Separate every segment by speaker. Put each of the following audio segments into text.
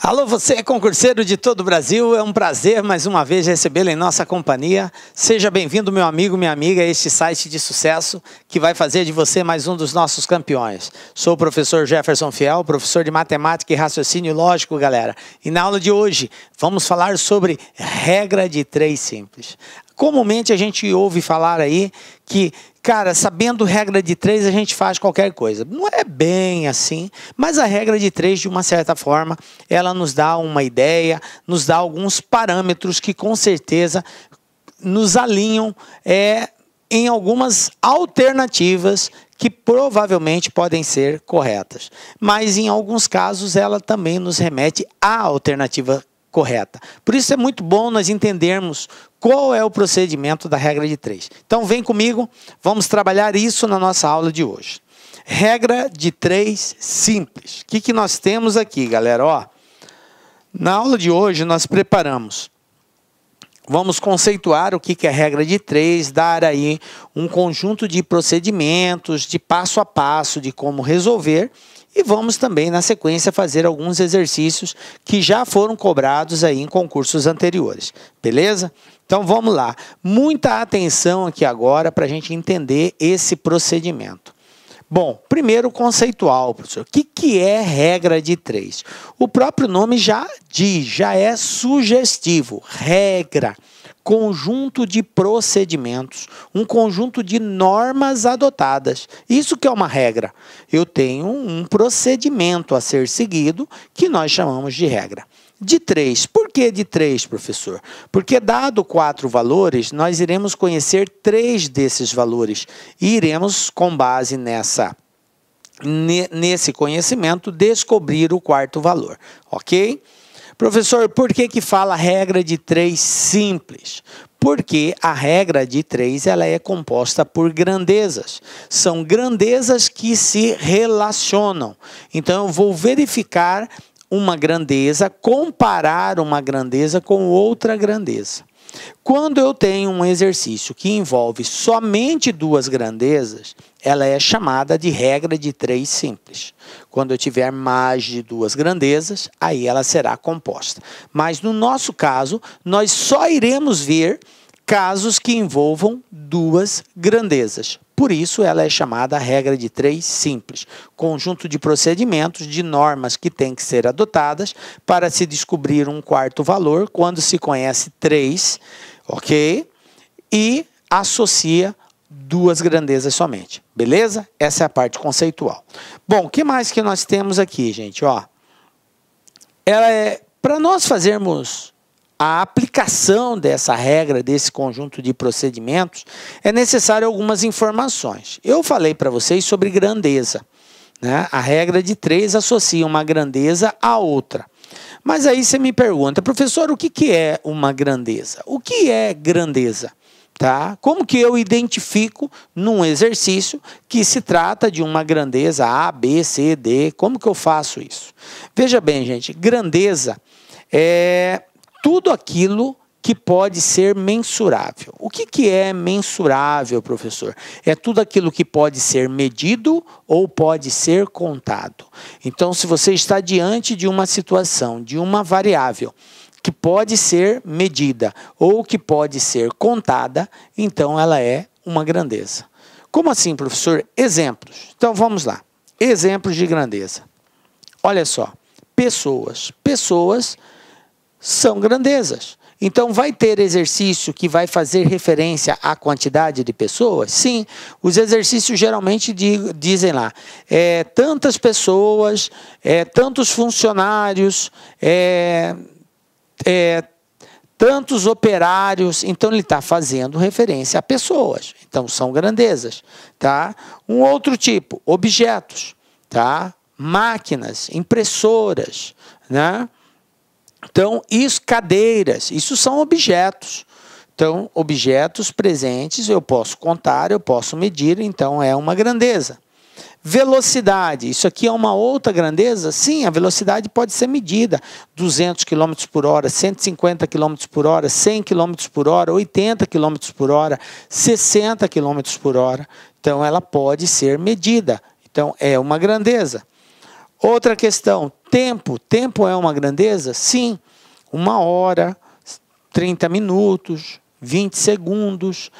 Speaker 1: Alô, você concurseiro de todo o Brasil, é um prazer mais uma vez recebê-lo em nossa companhia. Seja bem-vindo, meu amigo, minha amiga, a este site de sucesso que vai fazer de você mais um dos nossos campeões. Sou o professor Jefferson Fiel, professor de matemática e raciocínio lógico, galera. E na aula de hoje vamos falar sobre regra de 3 simples. Comumente a gente ouve falar aí que, cara, sabendo regra de 3 a gente faz qualquer coisa. Não é bem assim, mas a regra de 3, de uma certa forma, ela nos dá uma ideia, nos dá alguns parâmetros que com certeza nos alinham em algumas alternativas que provavelmente podem ser corretas. Mas em alguns casos ela também nos remete à alternativa correta. Por isso é muito bom nós entendermos qual é o procedimento da regra de 3. Então vem comigo, vamos trabalhar isso na nossa aula de hoje. Regra de 3 simples. O que nós temos aqui, galera? Ó, na aula de hoje nós preparamos. Vamos conceituar o que é regra de 3, dar aí um conjunto de procedimentos, de passo a passo, de como resolver. E vamos também, na sequência, fazer alguns exercícios que já foram cobrados aí em concursos anteriores. Beleza? Então, vamos lá. Muita atenção aqui agora para a gente entender esse procedimento. Bom, primeiro conceitual, professor. O que é regra de 3? O próprio nome já diz, já é sugestivo. Regra. Conjunto de procedimentos, um conjunto de normas adotadas. Isso que é uma regra. Eu tenho um procedimento a ser seguido que nós chamamos de regra. De 3. Por que de 3, professor? Porque dado 4 valores, nós iremos conhecer 3 desses valores e iremos, com base nesse conhecimento, descobrir o 4º valor. Ok? Professor, por que fala regra de 3 simples? Porque a regra de 3 ela é composta por grandezas. São grandezas que se relacionam. Então, eu vou verificar uma grandeza, comparar uma grandeza com outra grandeza. Quando eu tenho um exercício que envolve somente 2 grandezas, ela é chamada de regra de 3 simples. Quando eu tiver mais de 2 grandezas, aí ela será composta. Mas no nosso caso, nós só iremos ver casos que envolvam 2 grandezas. Por isso, ela é chamada regra de 3 simples. Conjunto de procedimentos, de normas que têm que ser adotadas para se descobrir um 4º valor, quando se conhece 3, ok? E associa 2 grandezas somente, beleza? Essa é a parte conceitual. Bom, o que mais que nós temos aqui, gente? Ó, para nós fazermos a aplicação dessa regra, desse conjunto de procedimentos, é necessário algumas informações. Eu falei para vocês sobre grandeza, né? A regra de 3 associa uma grandeza a outra. Mas aí você me pergunta, professor, o que é uma grandeza? O que é grandeza? Tá? Como que eu identifico num exercício que se trata de uma grandeza A, B, C, D? Como que eu faço isso? Veja bem, gente, grandeza é tudo aquilo que pode ser mensurável. O que é mensurável, professor? É tudo aquilo que pode ser medido ou pode ser contado. Então, se você está diante de uma situação, de uma variável que pode ser medida ou que pode ser contada, então ela é uma grandeza. Como assim, professor? Exemplos. Então, vamos lá. Exemplos de grandeza. Olha só. Pessoas. Pessoas são grandezas. Então, vai ter exercício que vai fazer referência à quantidade de pessoas? Sim, os exercícios geralmente dizem lá, tantas pessoas, tantos funcionários, tantos operários. Então, ele está fazendo referência a pessoas. Então, são grandezas. Tá? Um outro tipo, objetos. Tá? Máquinas, impressoras, né? Então, cadeiras, isso são objetos. Então, objetos presentes eu posso contar, eu posso medir, então é uma grandeza. Velocidade, isso aqui é uma outra grandeza? Sim, a velocidade pode ser medida. 200 km por hora, 150 km por hora, 100 km por hora, 80 km por hora, 60 km por hora. Então, ela pode ser medida. Então, é uma grandeza. Outra questão, tempo. Tempo é uma grandeza? Sim. 1 hora, 30 minutos, 20 segundos.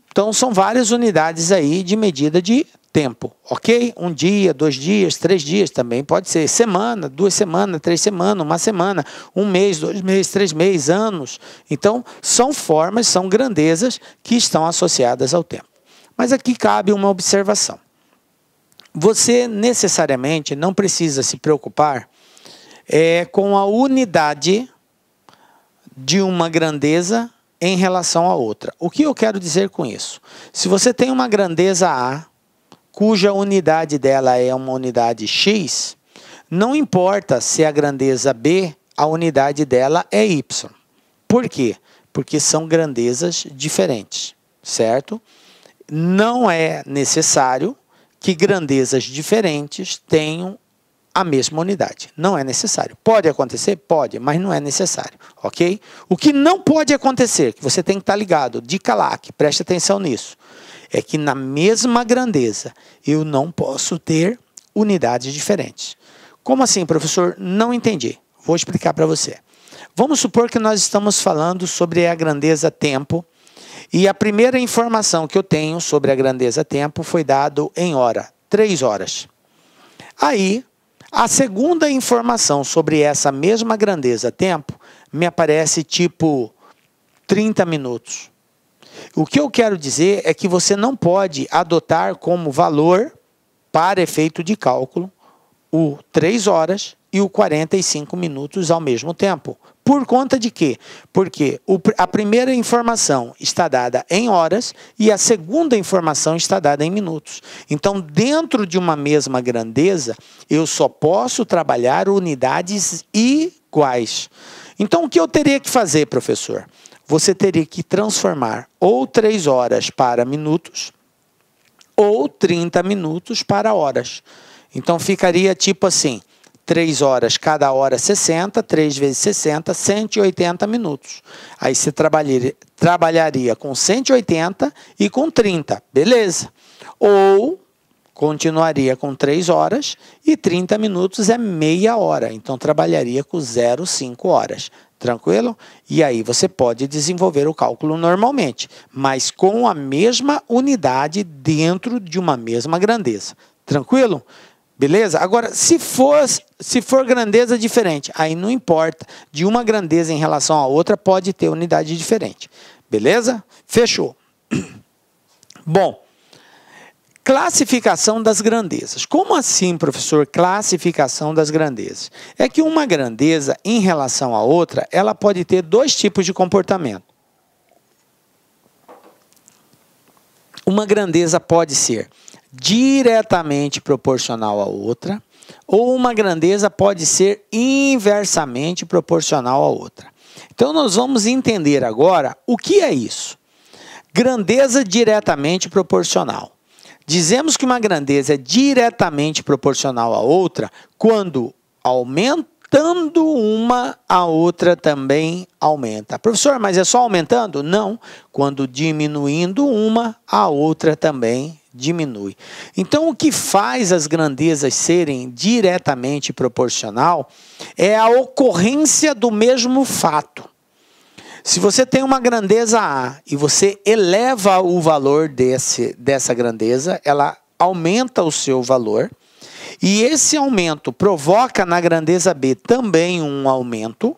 Speaker 1: Então, são várias unidades aí de medida de tempo, ok? 1 dia, 2 dias, 3 dias também pode ser. Semana, 2 semanas, 3 semanas, 1 semana, 1 mês, 2 meses, 3 meses, anos. Então, são formas, são grandezas que estão associadas ao tempo. Mas aqui cabe uma observação. Você necessariamente não precisa se preocupar com a unidade de uma grandeza em relação a outra. O que eu quero dizer com isso? Se você tem uma grandeza A, cuja unidade dela é uma unidade X, não importa se a grandeza B, a unidade dela é Y. Por quê? Porque são grandezas diferentes, certo? Não é necessário que grandezas diferentes tenham a mesma unidade. Não é necessário. Pode acontecer? Pode, mas não é necessário, ok? O que não pode acontecer, que você tem que estar ligado, dica lá, que preste atenção nisso, é que na mesma grandeza eu não posso ter unidades diferentes. Como assim, professor? Não entendi. Vou explicar para você. Vamos supor que nós estamos falando sobre a grandeza tempo, e a primeira informação que eu tenho sobre a grandeza tempo foi dado em hora, 3 horas. Aí, a segunda informação sobre essa mesma grandeza tempo me aparece tipo 30 minutos. O que eu quero dizer é que você não pode adotar como valor para efeito de cálculo o 3 horas e o 45 minutos ao mesmo tempo. Por conta de quê? Porque a primeira informação está dada em horas e a segunda informação está dada em minutos. Então, dentro de uma mesma grandeza, eu só posso trabalhar unidades iguais. Então, o que eu teria que fazer, professor? Você teria que transformar ou 3 horas para minutos ou 30 minutos para horas. Então, ficaria tipo assim, 3 horas, cada hora 60, 3 vezes 60, 180 minutos. Aí você trabalharia com 180 e com 30, beleza. Ou continuaria com 3 horas e 30 minutos é meia hora. Então, trabalharia com 0,5 horas. Tranquilo? E aí você pode desenvolver o cálculo normalmente, mas com a mesma unidade dentro de uma mesma grandeza. Tranquilo? Beleza? Agora, se for grandeza diferente, aí não importa. De uma grandeza em relação à outra, pode ter unidade diferente. Beleza? Fechou. Bom, classificação das grandezas. Como assim, professor, classificação das grandezas? É que uma grandeza em relação à outra, ela pode ter 2 tipos de comportamento. Uma grandeza pode ser diretamente proporcional à outra, ou uma grandeza pode ser inversamente proporcional à outra. Então, nós vamos entender agora o que é isso. Grandeza diretamente proporcional. Dizemos que uma grandeza é diretamente proporcional à outra quando aumentando uma, a outra também aumenta. Professor, mas é só aumentando? Não. Quando diminuindo uma, a outra também diminui. Então, o que faz as grandezas serem diretamente proporcional é a ocorrência do mesmo fato. Se você tem uma grandeza A e você eleva o valor dessa grandeza, ela aumenta o seu valor, e esse aumento provoca na grandeza B também um aumento,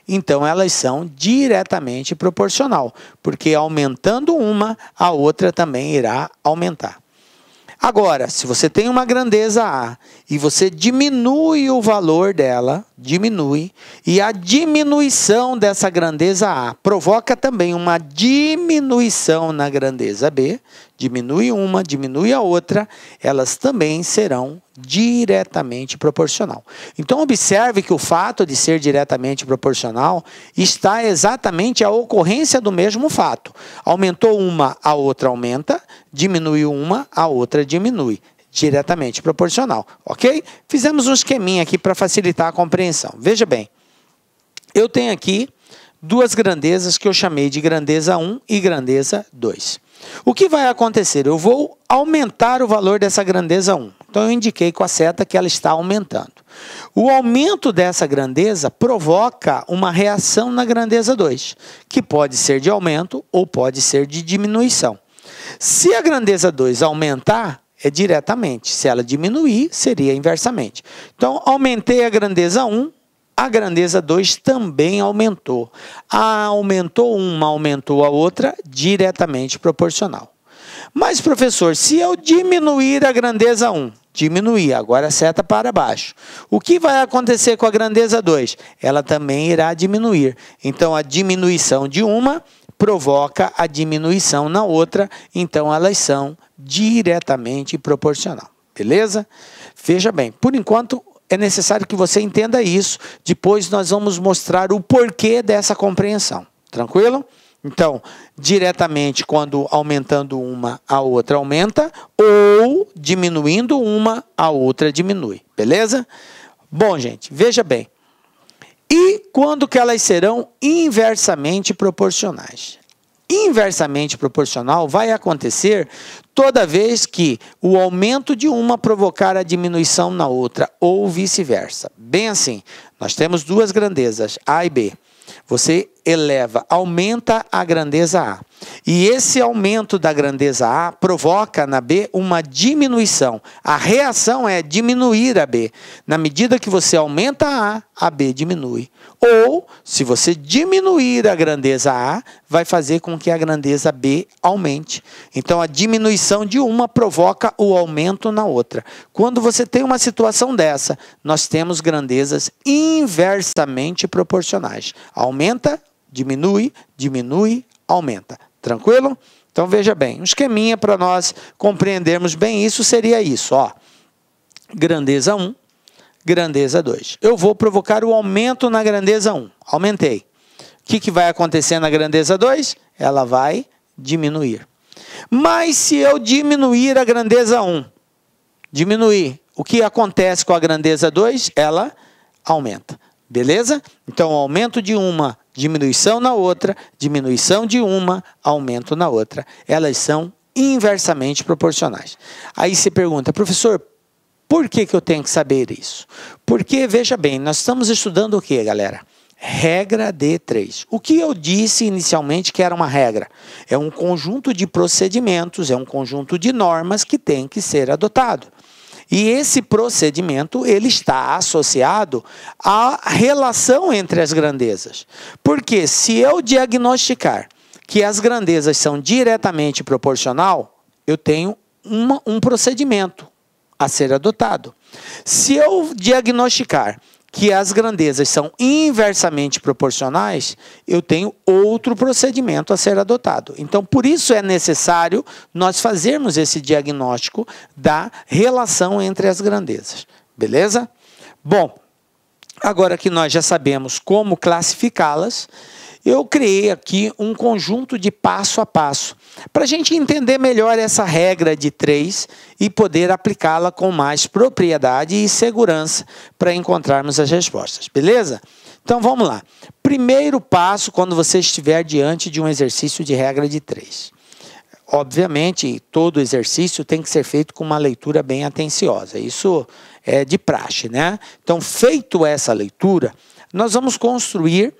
Speaker 1: então elas são diretamente proporcional, porque aumentando uma, a outra também irá aumentar. Agora, se você tem uma grandeza A e você diminui o valor dela, e a diminuição dessa grandeza A provoca também uma diminuição na grandeza B, diminui uma, diminui a outra, elas também serão diretamente proporcional. Então, observe que o fato de ser diretamente proporcional está exatamente a ocorrência do mesmo fato. Aumentou uma, a outra aumenta, diminuiu uma, a outra diminui. Diretamente proporcional, ok? Fizemos um esqueminha aqui para facilitar a compreensão. Veja bem, eu tenho aqui 2 grandezas que eu chamei de grandeza 1 e grandeza 2. O que vai acontecer? Eu vou aumentar o valor dessa grandeza 1. Então eu indiquei com a seta que ela está aumentando. O aumento dessa grandeza provoca uma reação na grandeza 2, que pode ser de aumento ou pode ser de diminuição. Se a grandeza 2 aumentar, é diretamente. Se ela diminuir, seria inversamente. Então, aumentei a grandeza 1, a grandeza 2 também aumentou. Aumentou uma, aumentou a outra, diretamente proporcional. Mas, professor, se eu diminuir a grandeza 1, diminuir, agora seta para baixo, o que vai acontecer com a grandeza 2? Ela também irá diminuir. Então, a diminuição de uma provoca a diminuição na outra, então elas são diretamente proporcional. Beleza? Veja bem, por enquanto é necessário que você entenda isso, depois nós vamos mostrar o porquê dessa compreensão. Tranquilo? Então, diretamente, quando aumentando uma, a outra aumenta, ou diminuindo uma, a outra diminui. Beleza? Bom, gente, veja bem. E quando que elas serão inversamente proporcionais? Inversamente proporcional vai acontecer toda vez que o aumento de uma provocar a diminuição na outra, ou vice-versa. Bem assim, nós temos duas grandezas, A e B. Você eleva, aumenta a grandeza A. E esse aumento da grandeza A provoca na B uma diminuição. A reação é diminuir a B. Na medida que você aumenta a B diminui. Ou, se você diminuir a grandeza A, vai fazer com que a grandeza B aumente. Então, a diminuição de uma provoca o aumento na outra. Quando você tem uma situação dessa, nós temos grandezas inversamente proporcionais. Aumenta, diminui, diminui, aumenta. Tranquilo? Então, veja bem, um esqueminha para nós compreendermos bem isso seria isso, ó. Grandeza 1, grandeza 2. Eu vou provocar o aumento na grandeza 1. Aumentei. O que vai acontecer na grandeza 2? Ela vai diminuir. Mas se eu diminuir a grandeza 1, diminuir, o que acontece com a grandeza 2? Ela aumenta. Beleza? Então, aumento de uma, diminuição na outra, diminuição de uma, aumento na outra. Elas são inversamente proporcionais. Aí você pergunta, professor, por que eu tenho que saber isso? Porque, veja bem, nós estamos estudando o que, galera? Regra de 3. O que eu disse inicialmente que era uma regra? É um conjunto de procedimentos, é um conjunto de normas que tem que ser adotado. E esse procedimento, ele está associado à relação entre as grandezas. Porque se eu diagnosticar que as grandezas são diretamente proporcional, eu tenho um procedimento a ser adotado. Se eu diagnosticar que as grandezas são inversamente proporcionais, eu tenho outro procedimento a ser adotado. Então, por isso é necessário nós fazermos esse diagnóstico da relação entre as grandezas. Beleza? Bom, agora que nós já sabemos como classificá-las, eu criei aqui um conjunto de passo a passo, para a gente entender melhor essa regra de 3 e poder aplicá-la com mais propriedade e segurança para encontrarmos as respostas, beleza? Então vamos lá. Primeiro passo quando você estiver diante de um exercício de regra de 3. Obviamente, todo exercício tem que ser feito com uma leitura bem atenciosa, isso é de praxe, né? Então, feito essa leitura, nós vamos construir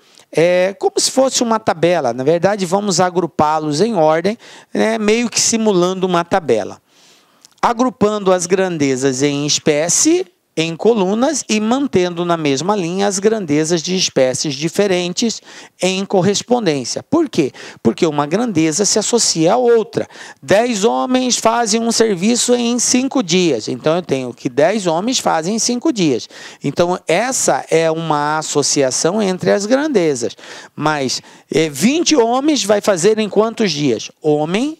Speaker 1: como se fosse uma tabela. Na verdade, vamos agrupá-los em ordem, né, meio que simulando uma tabela. Agrupando as grandezas em espécie, em colunas, e mantendo na mesma linha as grandezas de espécies diferentes em correspondência. Por quê? Porque uma grandeza se associa a outra. 10 homens fazem um serviço em 5 dias. Então, eu tenho que 10 homens fazem em 5 dias. Então, essa é uma associação entre as grandezas. Mas 20 homens vai fazer em quantos dias? Homem,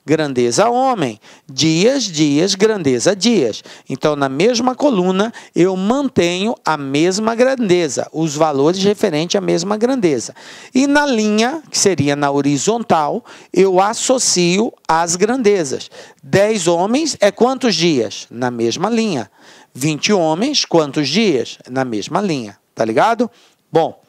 Speaker 1: grandeza homem. Dias, dias, grandeza dias. Então, na mesma coluna, eu mantenho a mesma grandeza, os valores referentes à mesma grandeza. E na linha, que seria na horizontal, eu associo as grandezas. 10 homens é quantos dias? Na mesma linha. 20 homens, quantos dias? Na mesma linha. Tá ligado? Bom,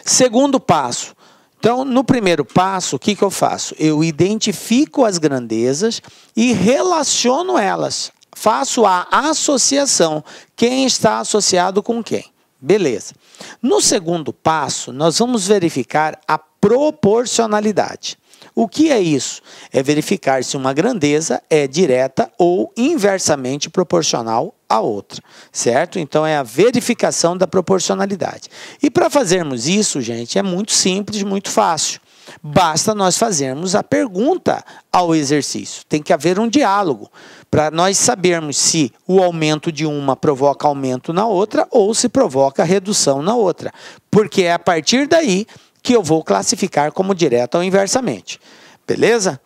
Speaker 1: segundo passo. Então, no primeiro passo, o que eu faço? Eu identifico as grandezas e relaciono elas. faço a associação. Quem está associado com quem? Beleza. No segundo passo, nós vamos verificar a proporcionalidade. O que é isso? É verificar se uma grandeza é direta ou inversamente proporcional à outra, certo? Então, é a verificação da proporcionalidade. E para fazermos isso, gente, é muito simples, muito fácil. Basta nós fazermos a pergunta ao exercício. Tem que haver um diálogo para nós sabermos se o aumento de uma provoca aumento na outra ou se provoca redução na outra. Porque é a partir daí que eu vou classificar como direta ou inversamente. Beleza?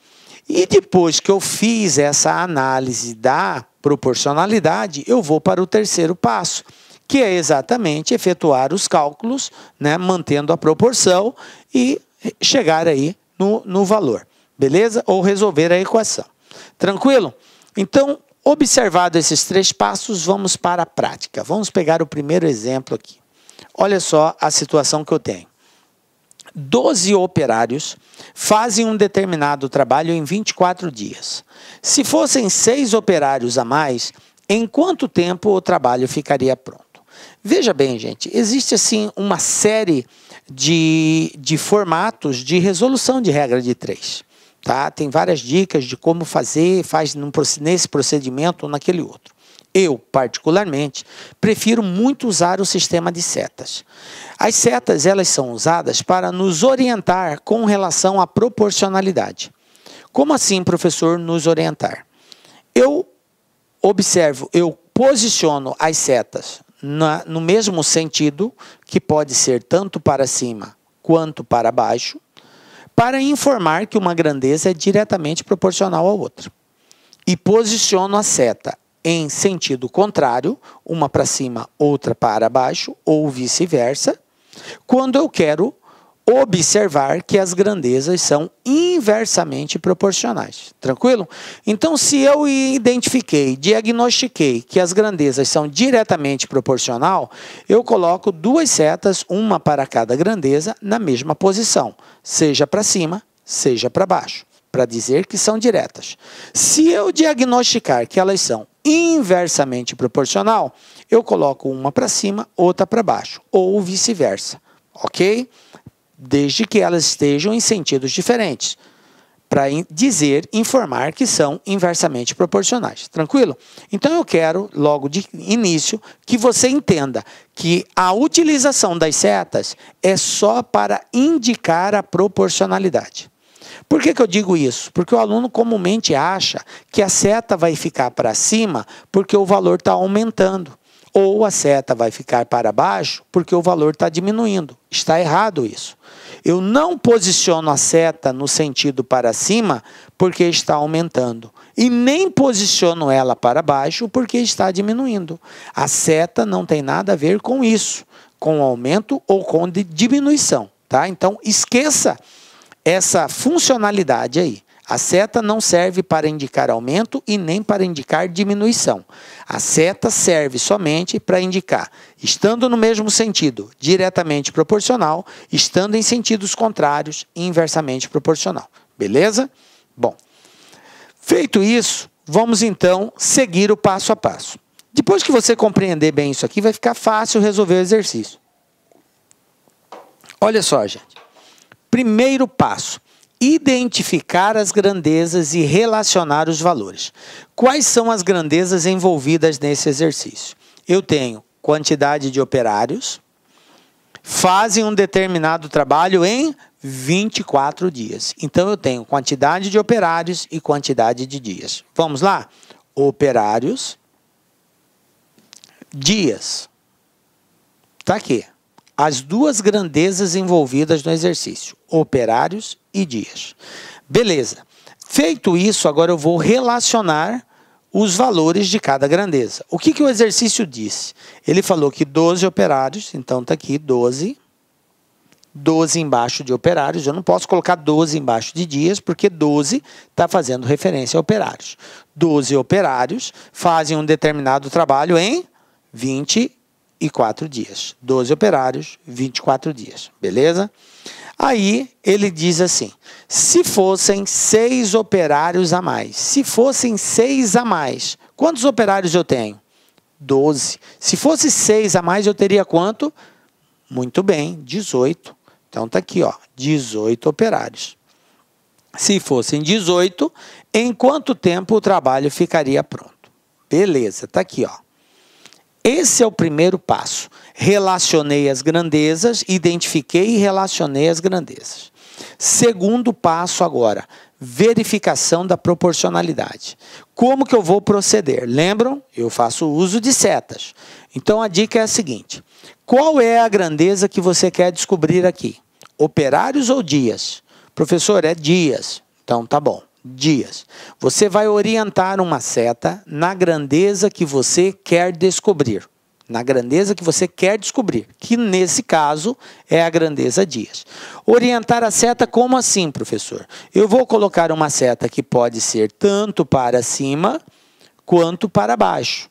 Speaker 1: E depois que eu fiz essa análise da proporcionalidade, eu vou para o terceiro passo, que é exatamente efetuar os cálculos, né, mantendo a proporção e chegar aí no valor. Beleza? Ou resolver a equação. Tranquilo? Então, observado esses 3 passos, vamos para a prática. Vamos pegar o primeiro exemplo aqui. Olha só a situação que eu tenho. 12 operários fazem um determinado trabalho em 24 dias. Se fossem 6 operários a mais, em quanto tempo o trabalho ficaria pronto? Veja bem, gente, existe assim uma série de formatos de resolução de regra de 3. Tá? Tem várias dicas de como fazer, faz nesse procedimento ou naquele outro. Eu, particularmente, prefiro muito usar o sistema de setas. As setas, elas são usadas para nos orientar com relação à proporcionalidade. Como assim, professor, nos orientar? Eu observo, eu posiciono as setas no mesmo sentido, que pode ser tanto para cima quanto para baixo, para informar que uma grandeza é diretamente proporcional à outra. E posiciono a seta em sentido contrário, uma para cima, outra para baixo, ou vice-versa, quando eu quero observar que as grandezas são inversamente proporcionais. Tranquilo? Então, se eu identifiquei, diagnostiquei que as grandezas são diretamente proporcional, eu coloco 2 setas, uma para cada grandeza, na mesma posição, seja para cima, seja para baixo, para dizer que são diretas. Se eu diagnosticar que elas são inversamente proporcional, eu coloco uma para cima, outra para baixo, ou vice-versa, ok? Desde que elas estejam em sentidos diferentes, para informar que são inversamente proporcionais. Tranquilo? Então, eu quero, logo de início, que você entenda que a utilização das setas é só para indicar a proporcionalidade. Por que eu digo isso? Porque o aluno comumente acha que a seta vai ficar para cima porque o valor está aumentando. Ou a seta vai ficar para baixo porque o valor está diminuindo. Está errado isso. Eu não posiciono a seta no sentido para cima porque está aumentando. E nem posiciono ela para baixo porque está diminuindo. A seta não tem nada a ver com isso, com aumento ou com diminuição. Tá? Então, esqueça essa funcionalidade aí. A seta não serve para indicar aumento e nem para indicar diminuição. A seta serve somente para indicar, estando no mesmo sentido, diretamente proporcional, estando em sentidos contrários, inversamente proporcional. Beleza? Bom, feito isso, vamos então seguir o passo a passo. Depois que você compreender bem isso aqui, vai ficar fácil resolver o exercício. Olha só, gente. Primeiro passo. Identificar as grandezas e relacionar os valores. Quais são as grandezas envolvidas nesse exercício? Eu tenho quantidade de operários, fazem um determinado trabalho em 24 dias. Então, eu tenho quantidade de operários e quantidade de dias. Vamos lá? Operários, dias. Está aqui. As 2 grandezas envolvidas no exercício, operários e dias. Beleza. Feito isso, agora eu vou relacionar os valores de cada grandeza. O que o exercício disse? Ele falou que 12 operários, então está aqui 12. 12 embaixo de operários, eu não posso colocar 12 embaixo de dias, porque 12 está fazendo referência a operários. 12 operários fazem um determinado trabalho em 24 dias. 12 operários, 24 dias. Beleza? Aí ele diz assim, se fossem 6 operários a mais, se fossem 6 a mais, Quantos operários eu tenho? 12. Se fosse 6 a mais, eu teria quanto? Muito bem, 18. Então está aqui, ó, 18 operários. Se fossem 18, em quanto tempo o trabalho ficaria pronto? Beleza, está aqui, ó. Esse é o primeiro passo. Relacionei as grandezas, identifiquei e relacionei as grandezas. Segundo passo agora, verificação da proporcionalidade. Como que eu vou proceder? Lembram? Eu faço uso de setas. Então a dica é a seguinte: qual é a grandeza que você quer descobrir aqui? Operários ou dias? Professor, é dias. Então tá bom, dias. Você vai orientar uma seta na grandeza que você quer descobrir. Na grandeza que você quer descobrir, que nesse caso é a grandeza dias. Orientar a seta como assim, professor? Eu vou colocar uma seta que pode ser tanto para cima quanto para baixo.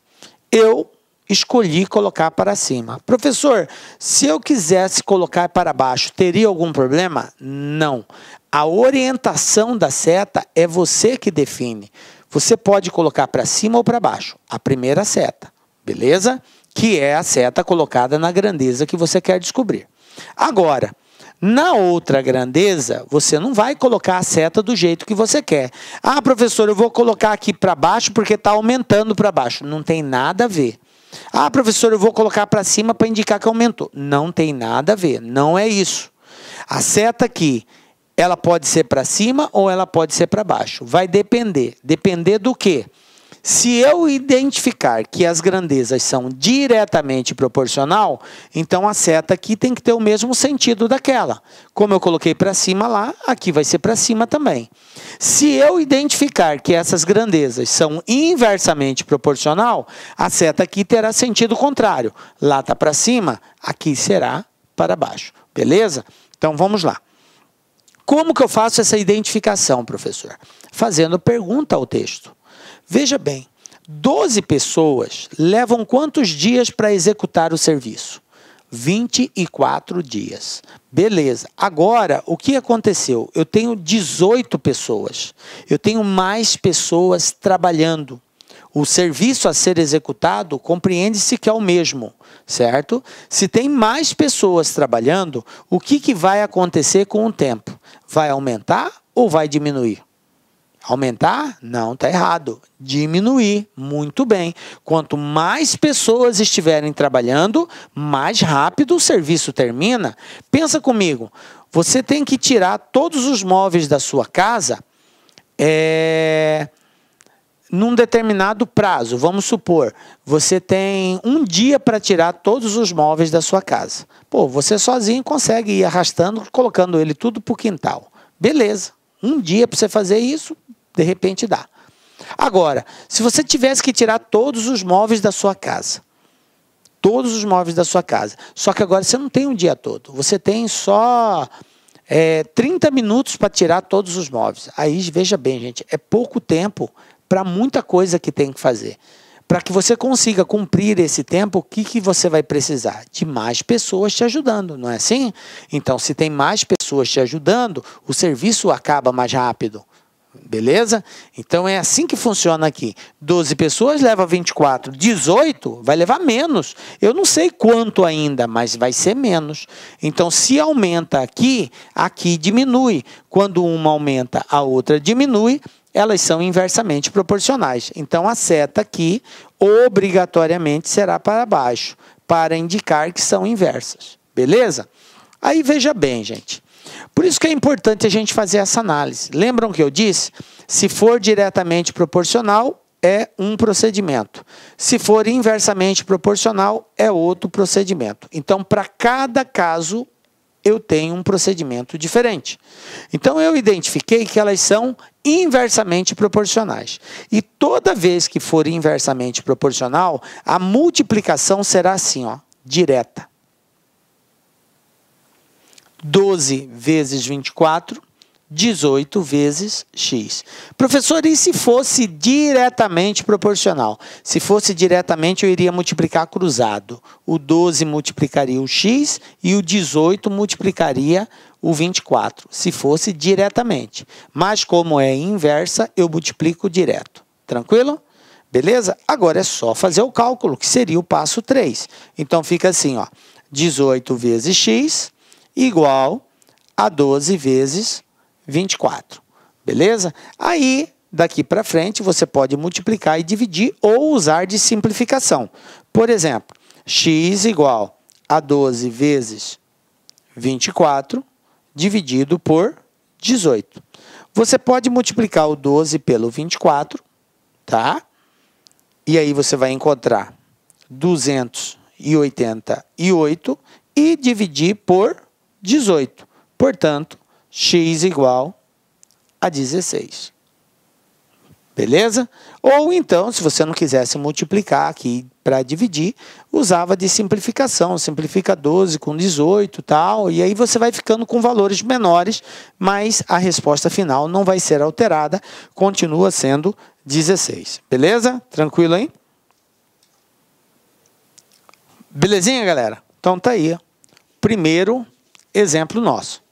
Speaker 1: Eu escolhi colocar para cima. Professor, se eu quisesse colocar para baixo, teria algum problema? Não. A orientação da seta é você que define. Você pode colocar para cima ou para baixo. A primeira seta, beleza? Que é a seta colocada na grandeza que você quer descobrir. Agora, na outra grandeza, você não vai colocar a seta do jeito que você quer. Ah, professor, eu vou colocar aqui para baixo porque está aumentando para baixo. Não tem nada a ver. Ah, professor, eu vou colocar para cima para indicar que aumentou. Não tem nada a ver, não é isso. A seta aqui, ela pode ser para cima ou ela pode ser para baixo. Vai depender. Depender do quê? Se eu identificar que as grandezas são diretamente proporcional, então a seta aqui tem que ter o mesmo sentido daquela. Como eu coloquei para cima lá, aqui vai ser para cima também. Se eu identificar que essas grandezas são inversamente proporcional, a seta aqui terá sentido contrário. Lá está para cima, aqui será para baixo. Beleza? Então vamos lá. Como que eu faço essa identificação, professor? Fazendo pergunta ao texto. Veja bem, 12 pessoas levam quantos dias para executar o serviço? 24 dias. Beleza. Agora, o que aconteceu? Eu tenho 18 pessoas. Eu tenho mais pessoas trabalhando. O serviço a ser executado compreende-se que é o mesmo, certo? Se tem mais pessoas trabalhando, o que vai acontecer com o tempo? Vai aumentar ou vai diminuir? Aumentar? Não, está errado. Diminuir. Muito bem. Quanto mais pessoas estiverem trabalhando, mais rápido o serviço termina. Pensa comigo. Você tem que tirar todos os móveis da sua casa num determinado prazo. Vamos supor, você tem um dia para tirar todos os móveis da sua casa. Pô, você sozinho consegue ir arrastando, colocando ele tudo para o quintal. Beleza. Um dia para você fazer isso, de repente dá. Agora, se você tivesse que tirar todos os móveis da sua casa, só que agora você não tem um dia todo, você tem só 30 minutos para tirar todos os móveis. Aí, veja bem, gente, é pouco tempo para muita coisa que tem que fazer. Para que você consiga cumprir esse tempo, o que você vai precisar? De mais pessoas te ajudando, não é assim? Então, se tem mais pessoas te ajudando, o serviço acaba mais rápido. Beleza? Então, é assim que funciona aqui. 12 pessoas leva 24. 18 vai levar menos. Eu não sei quanto ainda, mas vai ser menos. Então, se aumenta aqui, aqui diminui. Quando uma aumenta, a outra diminui. Elas são inversamente proporcionais. Então, a seta aqui, obrigatoriamente, será para baixo, para indicar que são inversas. Beleza? Aí, veja bem, gente. Por isso que é importante a gente fazer essa análise. Lembram que eu disse? Se for diretamente proporcional, é um procedimento. Se for inversamente proporcional, é outro procedimento. Então, para cada caso, eu tenho um procedimento diferente. Então, eu identifiquei que elas são inversamente proporcionais. E toda vez que for inversamente proporcional, a multiplicação será assim, ó, direta. 12 vezes 24, 18 vezes x. Professor, e se fosse diretamente proporcional? Se fosse diretamente, eu iria multiplicar cruzado. O 12 multiplicaria o x e o 18 multiplicaria o 24, se fosse diretamente. Mas como é inversa, eu multiplico direto. Tranquilo? Beleza? Agora é só fazer o cálculo, que seria o passo 3. Então fica assim, ó, 18 vezes x igual a 12 vezes 24. Beleza? Aí, daqui para frente, você pode multiplicar e dividir ou usar de simplificação. Por exemplo, x igual a 12 vezes 24 dividido por 18. Você pode multiplicar o 12 pelo 24, tá? E aí você vai encontrar 288 e dividir por 18. Portanto, x igual a 16. Beleza? Ou então, se você não quisesse multiplicar aqui para dividir, usava de simplificação. Simplifica 12 com 18 e tal, e aí você vai ficando com valores menores, mas a resposta final não vai ser alterada, continua sendo 16. Beleza? Tranquilo aí? Belezinha, galera? Então tá aí. Primeiro exemplo nosso.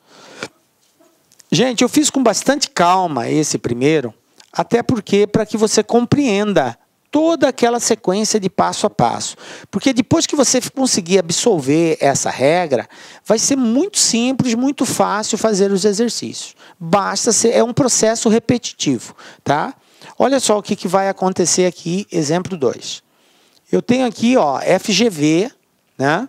Speaker 1: Gente, eu fiz com bastante calma esse primeiro, até porque para que você compreenda toda aquela sequência de passo a passo. Porque depois que você conseguir absolver essa regra, vai ser muito simples, muito fácil fazer os exercícios. Basta ser, é um processo repetitivo, tá? Olha só o que vai acontecer aqui, exemplo 2. Eu tenho aqui, ó, FGV, né?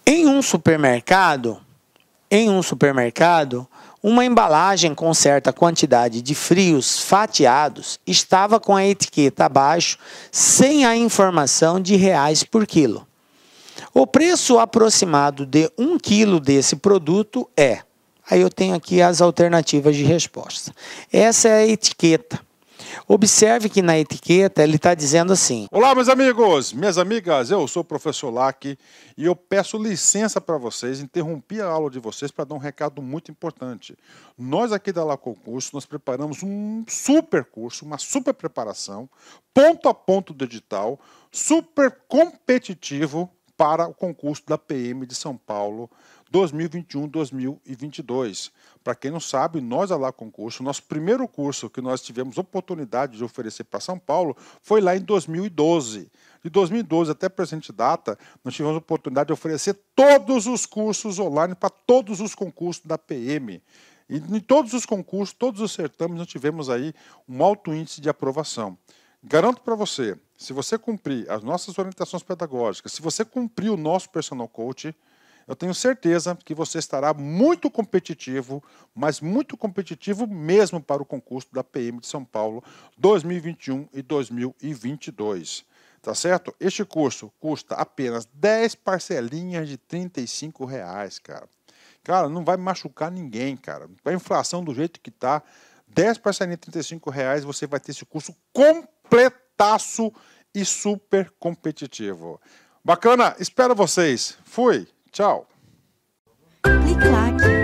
Speaker 1: Em um supermercado, uma embalagem com certa quantidade de frios fatiados estava com a etiqueta abaixo, sem a informação de reais por quilo. O preço aproximado de 1 quilo desse produto é... Aí eu tenho aqui as alternativas de resposta. Essa é a etiqueta. Observe que na etiqueta ele está dizendo assim:
Speaker 2: olá, meus amigos, minhas amigas, eu sou o professor Lac e eu peço licença para vocês, interromper a aula de vocês para dar um recado muito importante. Nós aqui da Concurso, nós preparamos um super curso, uma super preparação, ponto a ponto digital, super competitivo para o concurso da PM de São Paulo 2021-2022. Para quem não sabe, nós da Concurso, nosso primeiro curso que nós tivemos oportunidade de oferecer para São Paulo foi lá em 2012. De 2012 até a presente data, nós tivemos a oportunidade de oferecer todos os cursos online para todos os concursos da PM. E em todos os concursos, todos os certames, nós tivemos aí um alto índice de aprovação. Garanto para você, se você cumprir as nossas orientações pedagógicas, se você cumprir o nosso personal coach, eu tenho certeza que você estará muito competitivo, mas muito competitivo mesmo para o concurso da PM de São Paulo 2021 e 2022. Tá certo? Este curso custa apenas 10 parcelinhas de R$35, cara. Cara, não vai machucar ninguém, cara. Com a inflação do jeito que tá, 10 parcelinhas de R$35, você vai ter esse curso completaço e super competitivo. Bacana? Espero vocês. Fui! Tchau!
Speaker 3: Clique like.